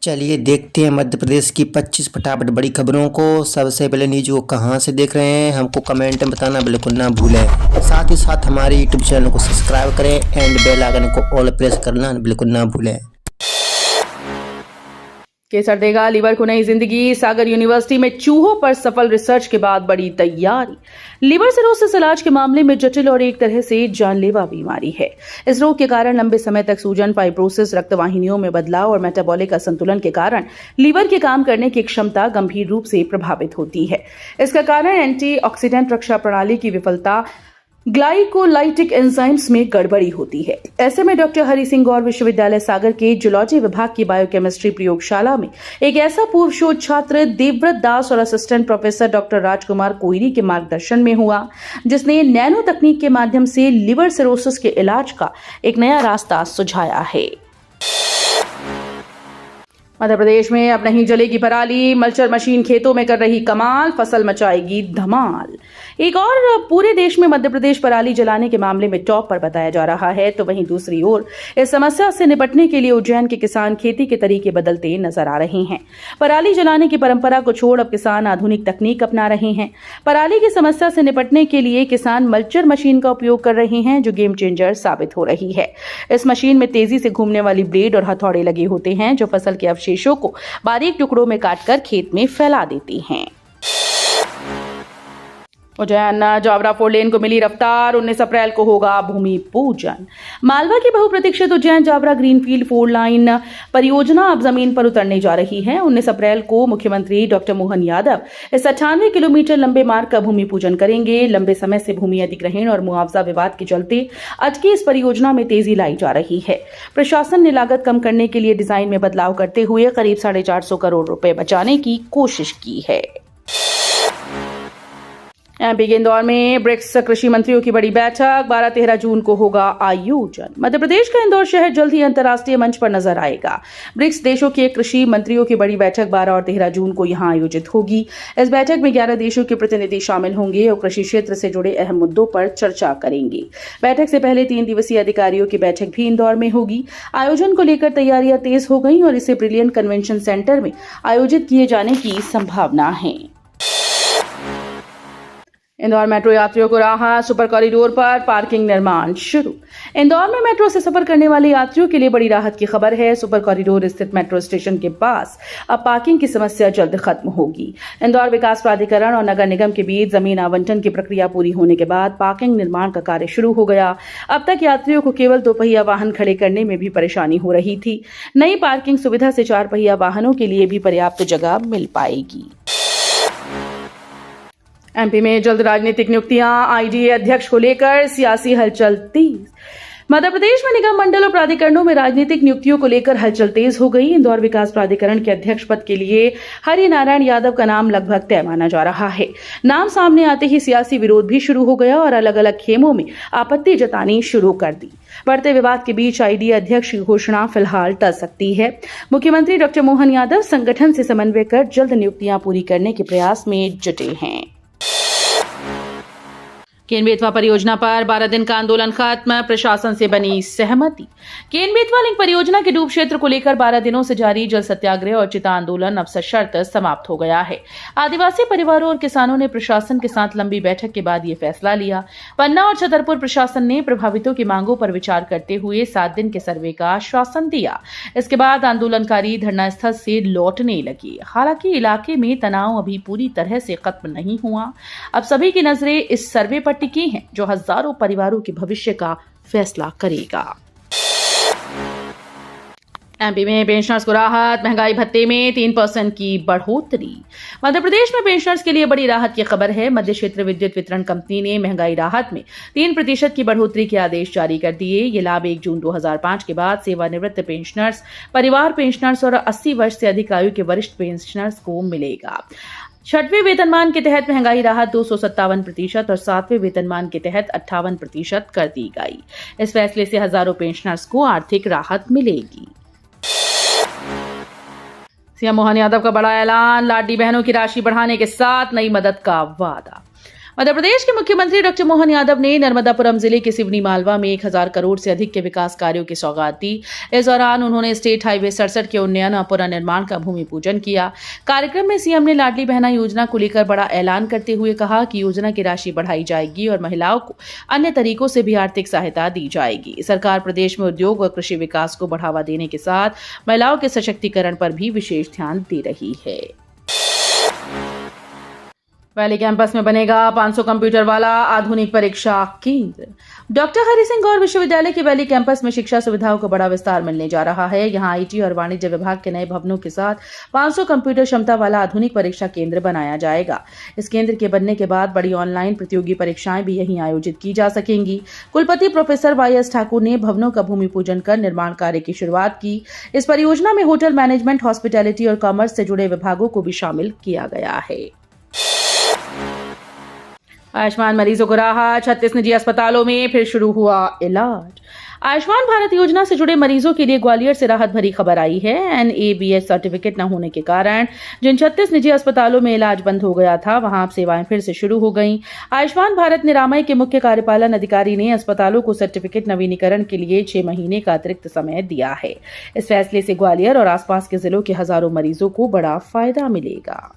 चलिए देखते हैं मध्य प्रदेश की 25 फटाफट बड़ी खबरों को। सबसे पहले न्यूज को कहां से देख रहे हैं हमको कमेंट में बताना बिल्कुल ना भूलें। साथ ही साथ हमारे यूट्यूब चैनल को सब्सक्राइब करें एंड बेल आइकन को ऑल प्रेस करना बिल्कुल ना भूलें। केसर देगा लीवर को नई जिंदगी। सागर यूनिवर्सिटी में चूहों पर सफल रिसर्च के बाद बड़ी तैयारी। लीवर सिरोसिस इलाज के मामले में जटिल और एक तरह से जानलेवा बीमारी है। इस रोग के कारण लंबे समय तक सूजन, फाइब्रोसिस, रक्तवाहिनियों में बदलाव और मेटाबॉलिक असंतुलन के कारण लीवर के काम करने की क्षमता गंभीर रूप से प्रभावित होती है। इसका कारण एंटीऑक्सीडेंट रक्षा प्रणाली की विफलता, ग्लाइकोलाइटिक एंजाइम्स में गड़बड़ी होती है। ऐसे में डॉक्टर हरि सिंह गौर विश्वविद्यालय सागर के जूलॉजी विभाग की बायोकेमिस्ट्री प्रयोगशाला में एक ऐसा पूर्व शोध छात्र देवव्रत दास और असिस्टेंट प्रोफेसर डॉक्टर राजकुमार कोइरी के मार्गदर्शन में हुआ, जिसने नैनो तकनीक के माध्यम से लिवर सिरोसिस के इलाज का एक नया रास्ता सुझाया है। मध्य प्रदेश में अब नहीं जलेगी पराली। मल्चर मशीन खेतों में कर रही कमाल, फसल मचाएगी धमाल। एक और पूरे देश में मध्य प्रदेश पराली जलाने के मामले में टॉप पर बताया जा रहा है, तो वहीं दूसरी ओर इस समस्या से निपटने के लिए उज्जैन के किसान खेती के तरीके बदलते नजर आ रहे हैं। पराली जलाने की परंपरा को छोड़ अब किसान आधुनिक तकनीक अपना रहे हैं। पराली की समस्या से निपटने के लिए किसान मल्चर मशीन का उपयोग कर रहे हैं, जो गेम चेंजर साबित हो रही है। इस मशीन में तेजी से घूमने वाली ब्लेड और हथौड़े लगे होते हैं, जो फसल के अवशेषों को बारीक टुकड़ों में काटकर खेत में फैला देती हैं। उज्जैन जावरा 4 लेन को मिली रफ्तार। 19 अप्रैल को होगा भूमि पूजन। मालवा की बहुप्रतीक्षित उज्जैन जावरा ग्रीनफील्ड 4 लाइन परियोजना अब जमीन पर उतरने जा रही है। 19 अप्रैल को मुख्यमंत्री डॉक्टर मोहन यादव इस 98 किलोमीटर लंबे मार्ग का भूमि पूजन करेंगे। लंबे समय से भूमि अधिग्रहण और मुआवजा विवाद के चलते अटकी इस परियोजना में तेजी लाई जा रही है। प्रशासन ने लागत कम करने के लिए डिजाइन में बदलाव करते हुए करीब 450 करोड़ रुपए बचाने की कोशिश की है। एमपी के इंदौर में ब्रिक्स कृषि मंत्रियों की बड़ी बैठक। 12-13 जून को होगा आयोजन। मध्य प्रदेश का इंदौर शहर जल्द ही अंतर्राष्ट्रीय मंच पर नजर आएगा। ब्रिक्स देशों के कृषि मंत्रियों की बड़ी बैठक 12 और 13 जून को यहां आयोजित होगी। इस बैठक में 11 देशों के प्रतिनिधि शामिल होंगे और कृषि क्षेत्र से जुड़े अहम मुद्दों पर चर्चा करेंगे। बैठक से पहले 3 दिवसीय अधिकारियों की बैठक भी इंदौर में होगी। आयोजन को लेकर तैयारियां तेज हो गई और इसे ब्रिलियंट कन्वेंशन सेंटर में आयोजित किए जाने की संभावना है। इंदौर मेट्रो यात्रियों को राहत। सुपर कॉरिडोर पर पार्किंग निर्माण शुरू। इंदौर में मेट्रो से सफर करने वाले यात्रियों के लिए बड़ी राहत की खबर है। सुपर कॉरिडोर स्थित मेट्रो स्टेशन के पास अब पार्किंग की समस्या जल्द खत्म होगी। इंदौर विकास प्राधिकरण और नगर निगम के बीच जमीन आवंटन की प्रक्रिया पूरी होने के बाद पार्किंग निर्माण का कार्य शुरू हो गया। अब तक यात्रियों को केवल 2 पहिया वाहन खड़े करने में भी परेशानी हो रही थी। नई पार्किंग सुविधा से 4 पहिया वाहनों के लिए भी पर्याप्त जगह मिल पाएगी। एमपी में जल्द राजनीतिक नियुक्तियां। आईडीए अध्यक्ष को लेकर सियासी हलचल तेज। मध्य प्रदेश में निगम मंडल और प्राधिकरणों में राजनीतिक नियुक्तियों को लेकर हलचल तेज हो गई। इंदौर विकास प्राधिकरण के अध्यक्ष पद के लिए हरि नारायण यादव का नाम लगभग तय माना जा रहा है। नाम सामने आते ही सियासी विरोध भी शुरू हो गया और अलग अलग खेमों में आपत्ति जतानी शुरू कर दी। बढ़ते विवाद के बीच आईडीए अध्यक्ष की घोषणा फिलहाल टल सकती है। मुख्यमंत्री डॉक्टर मोहन यादव संगठन से समन्वय कर जल्द नियुक्तियां पूरी करने के प्रयास में जुटे हैं। केन बेतवा परियोजना पर 12 दिन का आंदोलन खत्म। प्रशासन से बनी सहमति। केन बेतवा लिंक परियोजना के डूब क्षेत्र को लेकर 12 दिनों से जारी जल सत्याग्रह और चिता आंदोलन अब सशर्त समाप्त हो गया है। आदिवासी परिवारों और किसानों ने प्रशासन के साथ लंबी बैठक के बाद ये फैसला लिया। पन्ना और छतरपुर प्रशासन ने प्रभावितों की मांगों पर विचार करते हुए 7 दिन के सर्वे का आश्वासन दिया। इसके बाद आंदोलनकारी धरना स्थल से लौटने लगे। हालांकि इलाके में तनाव अभी पूरी तरह से खत्म नहीं हुआ। अब सभी की नजरें इस सर्वे पर टिकी हैं, जो हजारों परिवारों के भविष्य का फैसला करेगा। एमपी में पेंशनर्स को राहत। महंगाई भत्ते में 3% की बढ़ोतरी। मध्य प्रदेश में पेंशनर्स के लिए बड़ी राहत की खबर है। मध्य क्षेत्र विद्युत वितरण कंपनी ने महंगाई राहत में 3% की बढ़ोतरी के आदेश जारी कर दिए। ये लाभ 1 जून 2005 के बाद सेवानिवृत्त पेंशनर्स, परिवार पेंशनर्स और 80 वर्ष से अधिक आयु के वरिष्ठ पेंशनर्स को मिलेगा। 6वें वेतनमान के तहत महंगाई राहत 257% और 7वें वेतनमान के तहत 58% कर दी गई। इस फैसले से हजारों पेंशनर्स को आर्थिक राहत मिलेगी। सीएम मोहन यादव का बड़ा ऐलान। लाडली बहनों की राशि बढ़ाने के साथ नई मदद का वादा। मध्य प्रदेश के मुख्यमंत्री डॉक्टर मोहन यादव ने नर्मदापुरम जिले के सिवनी मालवा में 1000 करोड़ से अधिक के विकास कार्यों की सौगात दी। इस दौरान उन्होंने स्टेट हाईवे 67 के उन्नयन और पुनर्निर्माण का भूमि पूजन किया। कार्यक्रम में सीएम ने लाडली बहना योजना को लेकर बड़ा ऐलान करते हुए कहा कि योजना की राशि बढ़ाई जाएगी और महिलाओं को अन्य तरीकों से भी आर्थिक सहायता दी जाएगी। सरकार प्रदेश में उद्योग और कृषि विकास को बढ़ावा देने के साथ महिलाओं के सशक्तिकरण पर भी विशेष ध्यान दे रही है। वैली कैंपस में बनेगा 500 कंप्यूटर वाला आधुनिक परीक्षा केंद्र। डॉक्टर हरि सिंह गौर विश्वविद्यालय के वैली कैंपस में शिक्षा सुविधाओं को बड़ा विस्तार मिलने जा रहा है। यहां आईटी और वाणिज्य विभाग के नए भवनों के साथ 500 कंप्यूटर क्षमता वाला आधुनिक परीक्षा केंद्र बनाया जाएगा। इस केंद्र के बनने के बाद बड़ी ऑनलाइन प्रतियोगी परीक्षाएं भी यहीं आयोजित की जा सकेंगी। कुलपति प्रोफेसर YS ठाकुर ने भवनों का भूमि पूजन कर निर्माण कार्य की शुरुआत की। इस परियोजना में होटल मैनेजमेंट, हॉस्पिटैलिटी और कॉमर्स से जुड़े विभागों को भी शामिल किया गया है। आयुष्मान मरीजों को राहत, 36 निजी अस्पतालों में फिर शुरू हुआ इलाज। आयुष्मान भारत योजना से जुड़े मरीजों के लिए ग्वालियर से राहत भरी खबर आई है। NABH सर्टिफिकेट न होने के कारण जिन 36 निजी अस्पतालों में इलाज बंद हो गया था, वहां अब सेवाएं फिर से शुरू हो गईं। आयुष्मान भारत निरामय के मुख्य कार्यपालन अधिकारी ने अस्पतालों को सर्टिफिकेट नवीनीकरण के लिए 6 महीने का अतिरिक्त समय दिया है। इस फैसले से ग्वालियर और आसपास के जिलों के हजारों मरीजों को बड़ा फायदा मिलेगा।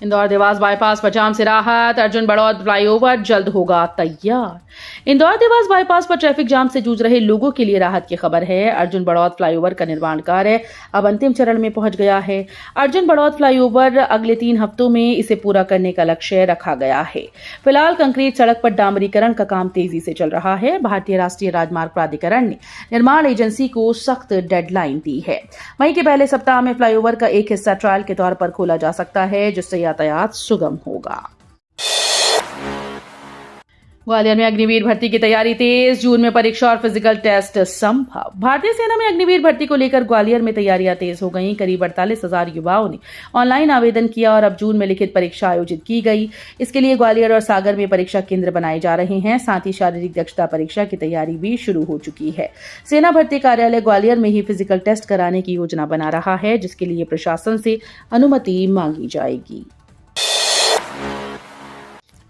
इंदौर देवास बाईपास पर जाम से राहत, अर्जुन बड़ौद फ्लाईओवर जल्द होगा तैयार। इंदौर देवास बाईपास पर ट्रैफिक जाम से जूझ रहे लोगों के लिए राहत की खबर है। अर्जुन बड़ौद फ्लाईओवर का निर्माण कार्य अब अंतिम चरण में पहुंच गया है। अर्जुन बड़ौद फ्लाईओवर अगले 3 हफ्तों में इसे पूरा करने का लक्ष्य रखा गया है। फिलहाल कंक्रीट सड़क पर डामरीकरण का काम तेजी से चल रहा है। भारतीय राष्ट्रीय राजमार्ग प्राधिकरण ने निर्माण एजेंसी को सख्त डेडलाइन दी है। मई के पहले सप्ताह में फ्लाईओवर का एक हिस्सा ट्रायल के तौर पर खोला जा सकता है, जिससे यातायात सुगम होगा। ग्वालियर में अग्निवीर भर्ती की तैयारी तेज, जून में परीक्षा और फिजिकल टेस्ट संभव। भारतीय सेना में अग्निवीर भर्ती को लेकर ग्वालियर में तैयारियां तेज हो गईं। करीब 48,000 युवाओं ने ऑनलाइन आवेदन किया और अब जून में लिखित परीक्षा आयोजित की गई। इसके लिए ग्वालियर और सागर में परीक्षा केंद्र बनाए जा रहे हैं। साथ ही शारीरिक दक्षता परीक्षा की तैयारी भी शुरू हो चुकी है। सेना भर्ती कार्यालय ग्वालियर में ही फिजिकल टेस्ट कराने की योजना बना रहा है, जिसके लिए प्रशासन से अनुमति मांगी जाएगी।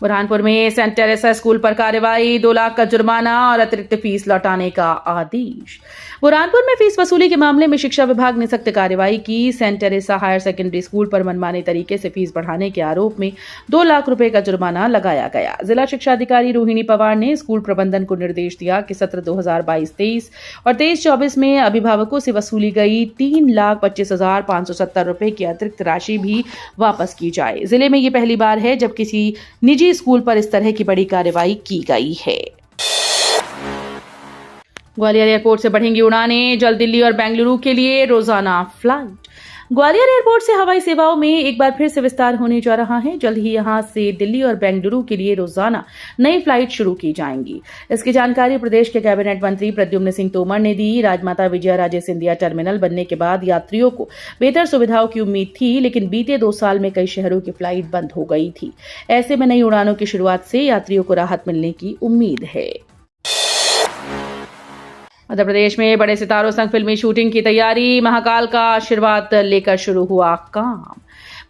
बुरहानपुर में सेंट टेरेसा स्कूल पर कार्रवाई, 2 लाख का जुर्माना और अतिरिक्त फीस लौटाने का आदेश। बुरहानपुर में फीस वसूली के मामले में शिक्षा विभाग ने सख्त कार्रवाई की। Saint Teresa higher secondary school पर मनमाने तरीके से फीस बढ़ाने के आरोप में 2 लाख रुपए का जुर्माना लगाया गया। जिला शिक्षा अधिकारी रोहिणी पवार ने स्कूल प्रबंधन को निर्देश दिया कि सत्र 2022-23 और 23-24 में अभिभावकों से वसूली गई 3,25,570 रुपए की अतिरिक्त राशि भी वापस की जाए। जिले में ये पहली बार है जब किसी निजी स्कूल पर इस तरह की बड़ी कार्रवाई की गई है। ग्वालियर एयरपोर्ट से बढ़ेंगी उड़ानें, जल्द दिल्ली और बेंगलुरु के लिए रोजाना फ्लाइट। ग्वालियर एयरपोर्ट से हवाई सेवाओं में एक बार फिर से विस्तार होने जा रहा है। जल्द ही यहां से दिल्ली और बेंगलुरु के लिए रोजाना नई फ्लाइट शुरू की जाएंगी। इसकी जानकारी प्रदेश के कैबिनेट मंत्री प्रद्युम्न सिंह तोमर ने दी। राजमाता विजयाराजे सिंधिया टर्मिनल बनने के बाद यात्रियों को बेहतर सुविधाओं की उम्मीद थी, लेकिन बीते 2 साल में कई शहरों की फ्लाइट बंद हो गई थी। ऐसे में नई उड़ानों की शुरुआत से यात्रियों को राहत मिलने की उम्मीद है। मध्य प्रदेश में बड़े सितारों संग फिल्मी शूटिंग की तैयारी, महाकाल का आशीर्वाद लेकर शुरू हुआ काम।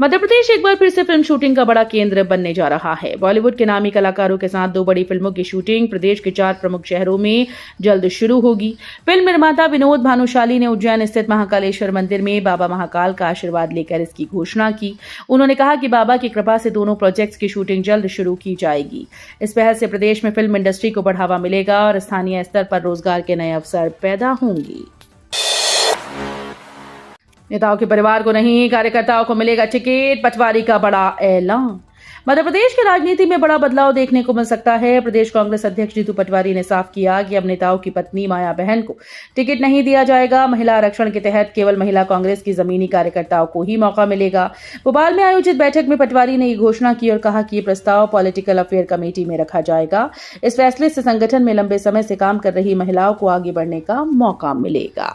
मध्य प्रदेश एक बार फिर से फिल्म शूटिंग का बड़ा केंद्र बनने जा रहा है। बॉलीवुड के नामी कलाकारों के साथ 2 बड़ी फिल्मों की शूटिंग प्रदेश के 4 प्रमुख शहरों में जल्द शुरू होगी। फिल्म निर्माता विनोद भानुशाली ने उज्जैन स्थित महाकालेश्वर मंदिर में बाबा महाकाल का आशीर्वाद लेकर इसकी घोषणा की। उन्होंने कहा कि बाबा की कृपा से दोनों प्रोजेक्ट्स की शूटिंग जल्द शुरू की जाएगी। इस पहल से प्रदेश में फिल्म इंडस्ट्री को बढ़ावा मिलेगा और स्थानीय स्तर पर रोजगार के नए अवसर पैदा होंगे। नेताओं के परिवार को नहीं, कार्यकर्ताओं को मिलेगा टिकट, पटवारी का बड़ा ऐलान। मध्य प्रदेश की राजनीति में बड़ा बदलाव देखने को मिल सकता है। प्रदेश कांग्रेस अध्यक्ष जीतू पटवारी ने साफ किया कि अब नेताओं की पत्नी माया बहन को टिकट नहीं दिया जाएगा। महिला आरक्षण के तहत केवल महिला कांग्रेस की जमीनी कार्यकर्ताओं को ही मौका मिलेगा। भोपाल में आयोजित बैठक में पटवारी ने ये घोषणा की और कहा कि ये प्रस्ताव पॉलिटिकल अफेयर कमेटी में रखा जाएगा। इस फैसले से संगठन में लंबे समय से काम कर रही महिलाओं को आगे बढ़ने का मौका मिलेगा।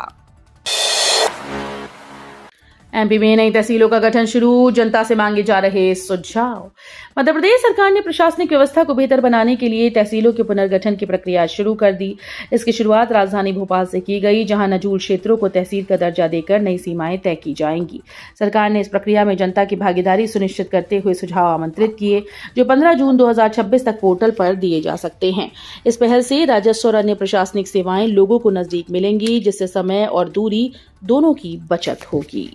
एमपी में नई तहसीलों का गठन शुरू, जनता से मांगे जा रहे सुझाव। मध्य प्रदेश सरकार ने प्रशासनिक व्यवस्था को बेहतर बनाने के लिए तहसीलों के पुनर्गठन की प्रक्रिया शुरू कर दी। इसकी शुरुआत राजधानी भोपाल से की गई, जहां नजूल क्षेत्रों को तहसील का दर्जा देकर नई सीमाएं तय की जाएंगी। सरकार ने इस प्रक्रिया में जनता की भागीदारी सुनिश्चित करते हुए सुझाव आमंत्रित किए, जो 15 जून 2026 तक पोर्टल पर दिए जा सकते हैं। इस पहल से राजस्व और अन्य प्रशासनिक सेवाएं लोगों को नजदीक मिलेंगी, जिससे समय और दूरी दोनों की बचत होगी।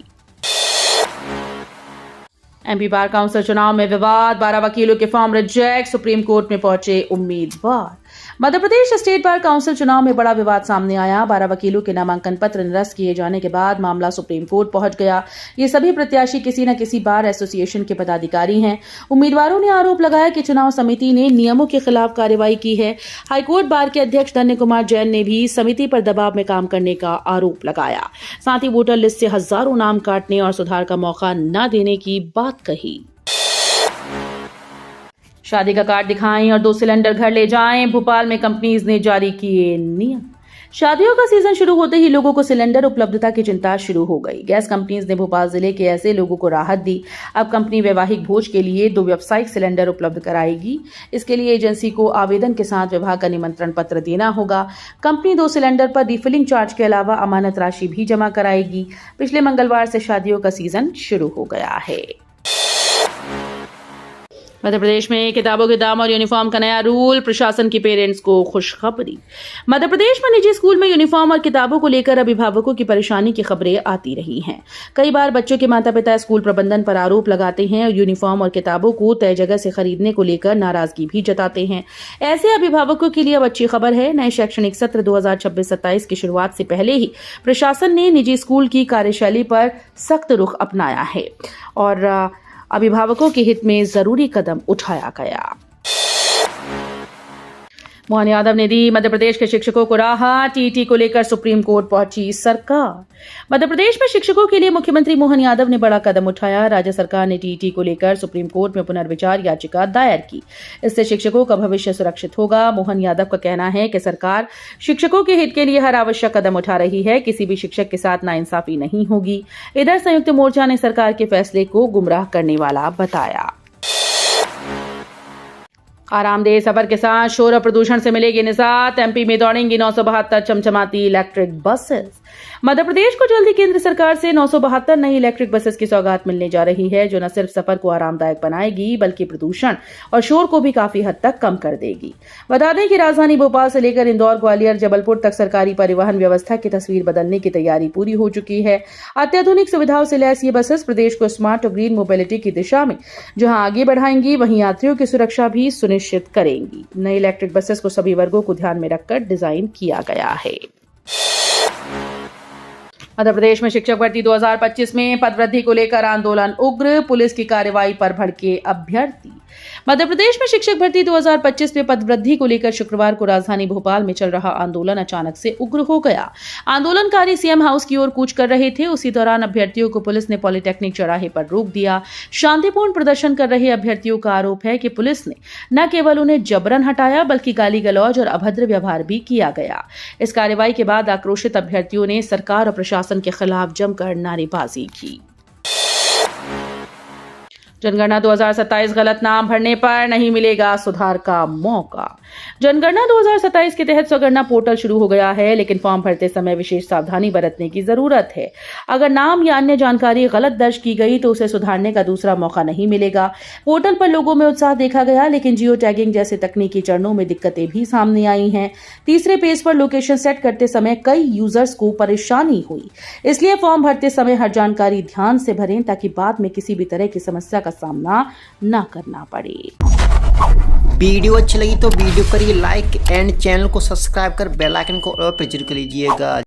एमपी बार काउंसिल चुनाव में विवाद, 12 वकीलों के फॉर्म रिजेक्ट, सुप्रीम कोर्ट में पहुंचे उम्मीदवार। Madhya Pradesh state bar council चुनाव में बड़ा विवाद सामने आया। 12 वकीलों के नामांकन पत्र निरस्त किए जाने के बाद मामला सुप्रीम कोर्ट पहुंच गया। ये सभी प्रत्याशी किसी न किसी बार एसोसिएशन के पदाधिकारी हैं। उम्मीदवारों ने आरोप लगाया कि चुनाव समिति ने नियमों के खिलाफ कार्रवाई की है। हाईकोर्ट बार के अध्यक्ष धन्य कुमार जैन ने भी समिति पर दबाव में काम करने का आरोप लगाया। साथ ही वोटर लिस्ट से हजारों नाम काटने और सुधार का मौका न देने की बात कही। शादी का कार्ड दिखाएं और 2 सिलेंडर घर ले जाएं, भोपाल में कंपनीज ने जारी किए नियम। शादियों का सीजन शुरू होते ही लोगों को सिलेंडर उपलब्धता की चिंता शुरू हो गई। गैस कंपनीज ने भोपाल जिले के ऐसे लोगों को राहत दी। अब कंपनी वैवाहिक भोज के लिए 2 व्यावसायिक सिलेंडर उपलब्ध कराएगी। इसके लिए एजेंसी को आवेदन के साथ विभाग का निमंत्रण पत्र देना होगा। कंपनी 2 सिलेंडर पर रिफिलिंग चार्ज के अलावा अमानत राशि भी जमा कराएगी। पिछले मंगलवार से शादियों का सीजन शुरू हो गया है। मध्य प्रदेश में किताबों के दाम और यूनिफॉर्म का नया रूल, प्रशासन की पेरेंट्स को खुशखबरी। मध्य प्रदेश में निजी स्कूल में यूनिफॉर्म और किताबों को लेकर अभिभावकों की परेशानी की खबरें आती रही हैं। कई बार बच्चों के माता पिता स्कूल प्रबंधन पर आरोप लगाते हैं और यूनिफॉर्म और किताबों को तय जगह से खरीदने को लेकर नाराजगी भी जताते हैं। ऐसे अभिभावकों के लिए अब अच्छी खबर है। नए शैक्षणिक सत्र 2026-27 की शुरुआत से पहले ही प्रशासन ने निजी स्कूल की कार्यशैली पर सख्त रुख अपनाया है और अभिभावकों के हित में जरूरी कदम उठाया गया। मोहन यादव ने दी मध्य प्रदेश के शिक्षकों को राहत, टीईटी को लेकर सुप्रीम कोर्ट पहुंची सरकार। मध्य प्रदेश में शिक्षकों के लिए मुख्यमंत्री मोहन यादव ने बड़ा कदम उठाया। राज्य सरकार ने टीईटी को लेकर सुप्रीम कोर्ट में पुनर्विचार याचिका दायर की। इससे शिक्षकों का भविष्य सुरक्षित होगा। मोहन यादव का कहना है कि सरकार शिक्षकों के हित के लिए हर आवश्यक कदम उठा रही है। किसी भी शिक्षक के साथ नाइंसाफी नहीं होगी। इधर संयुक्त मोर्चा ने सरकार के फैसले को गुमराह करने वाला बताया। आरामदेह सफर के साथ शोर और प्रदूषण से मिलेगी निजात। एमपी में दौड़ेंगी 972 चमचमाती इलेक्ट्रिक बसेस। मध्य प्रदेश को जल्दी केंद्र सरकार से 972 नई इलेक्ट्रिक बसेस की सौगात मिलने जा रही है, जो न सिर्फ सफर को आरामदायक बनाएगी बल्कि प्रदूषण और शोर को भी काफी हद तक कम कर देगी। बता दें कि राजधानी भोपाल से लेकर इंदौर, ग्वालियर, जबलपुर तक सरकारी परिवहन व्यवस्था की तस्वीर बदलने की तैयारी पूरी हो चुकी है। अत्याधुनिक सुविधाओं से लैस ये बसेस प्रदेश को स्मार्ट और ग्रीन मोबिलिटी की दिशा में जहां आगे बढ़ाएंगी, वहीं यात्रियों की सुरक्षा भी सुनिश्चित करेंगी। नई इलेक्ट्रिक बसेस को सभी वर्गों को ध्यान में रखकर डिजाइन किया गया है। मध्य प्रदेश में शिक्षक भर्ती 2025 में पदवृद्धि को लेकर आंदोलन उग्र, पुलिस की कार्रवाई पर भड़के अभ्यर्थी। मध्य प्रदेश में शिक्षक भर्ती 2025 में पदवृद्धि को लेकर शुक्रवार को राजधानी भोपाल में चल रहा आंदोलन अचानक से उग्र हो गया। आंदोलनकारी सीएम हाउस की ओर कूच कर रहे थे। उसी दौरान अभ्यर्थियों को पुलिस ने पॉलिटेक्निक चौराहे पर रोक दिया। शांतिपूर्ण प्रदर्शन कर रहे अभ्यर्थियों का आरोप है कि पुलिस ने न केवल उन्हें जबरन हटाया बल्कि गाली गलौज और अभद्र व्यवहार भी किया गया। इस कार्रवाई के बाद आक्रोशित अभ्यर्थियों ने सरकार और प्रशासन के खिलाफ जमकर नारेबाजी की। जनगणना 2027 गलत नाम भरने पर नहीं मिलेगा सुधार का मौका। जनगणना 2027 के तहत स्वगणना पोर्टल शुरू हो गया है, लेकिन फॉर्म भरते समय विशेष सावधानी बरतने की जरूरत है। अगर नाम या अन्य जानकारी गलत दर्ज की गई तो उसे सुधारने का दूसरा मौका नहीं मिलेगा। पोर्टल पर लोगों में उत्साह देखा गया, लेकिन जियो टैगिंग जैसे तकनीकी चरणों में दिक्कतें भी सामने आई हैं। तीसरे पेज पर लोकेशन सेट करते समय कई यूजर्स को परेशानी हुई। इसलिए फॉर्म भरते समय हर जानकारी ध्यान से भरें ताकि बाद में किसी भी तरह की समस्या का सामना न करना पड़े। वीडियो अच्छी लगी तो वीडियो करिए लाइक एंड चैनल को सब्सक्राइब कर बेल आइकन को और प्रेस कर लीजिएगा।